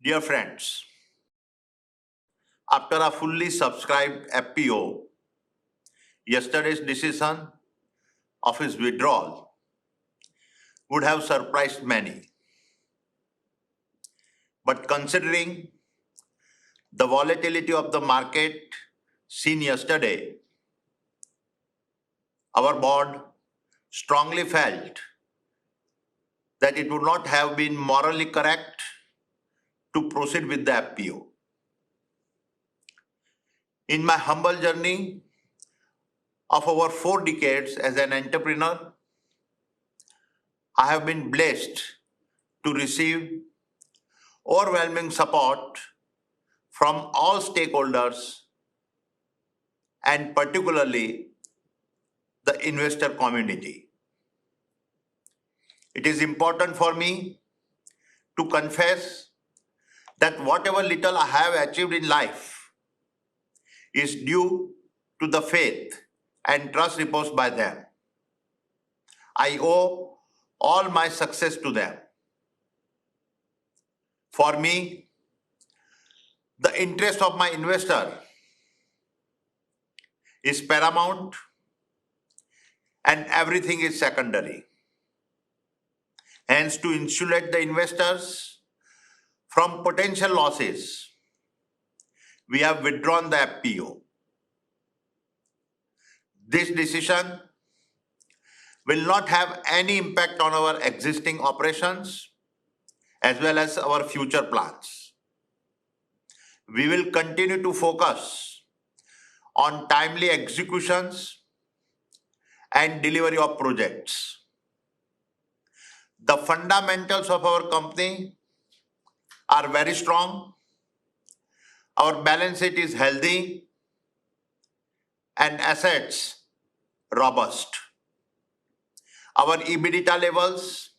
Dear friends, after a fully subscribed FPO, yesterday's decision of his withdrawal would have surprised many. But considering the volatility of the market seen yesterday, our board strongly felt that it would not have been morally correct to proceed with the FPO. In my humble journey of over 4 decades as an entrepreneur, I have been blessed to receive overwhelming support from all stakeholders and particularly the investor community. It is important for me to confess that whatever little I have achieved in life is due to the faith and trust reposed by them. I owe all my success to them. For me, the interest of my investor is paramount and everything is secondary. Hence, to insulate the investors from potential losses, we have withdrawn the FPO. This decision will not have any impact on our existing operations as well as our future plans. We will continue to focus on timely executions and delivery of projects. The fundamentals of our company are very strong. Our balance sheet is healthy and assets robust. Our EBITDA levels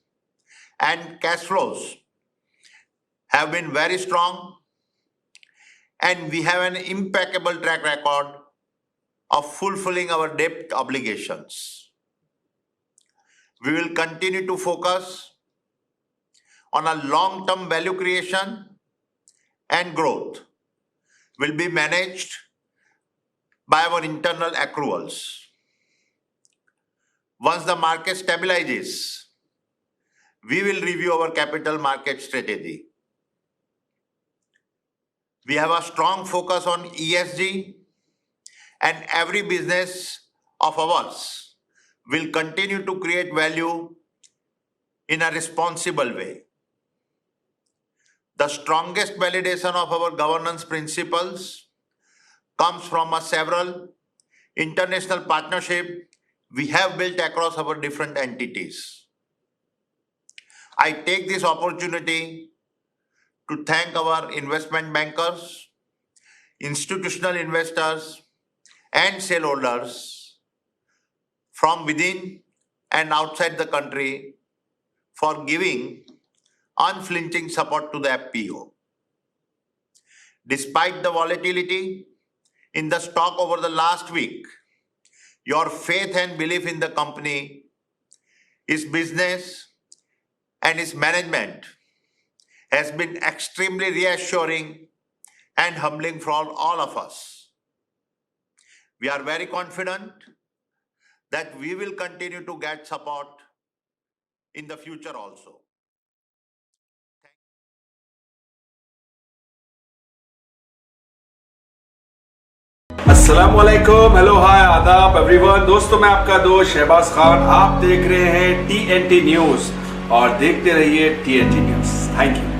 and cash flows have been very strong, and we have an impeccable track record of fulfilling our debt obligations. We will continue to focus on a long-term value creation, and growth will be managed by our internal accruals. Once the market stabilizes, we will review our capital market strategy. We have a strong focus on ESG, and every business of ours will continue to create value in a responsible way. The strongest validation of our governance principles comes from several international partnerships we have built across our different entities. I take this opportunity to thank our investment bankers, institutional investors, and shareholders from within and outside the country for giving unflinching support to the FPO. Despite the volatility in the stock over the last week, your faith and belief in the company, its business, and its management has been extremely reassuring and humbling for all of us. We are very confident that we will continue to get support in the future also. अस्सलामुअलैकुम, hello, हाय, आदाब everyone. दोस्तों, मैं आपका दोस्त शहबाज खान। आप देख रहे हैं TNT न्यूज और देखते रहिए TNT न्यूज। Thank you.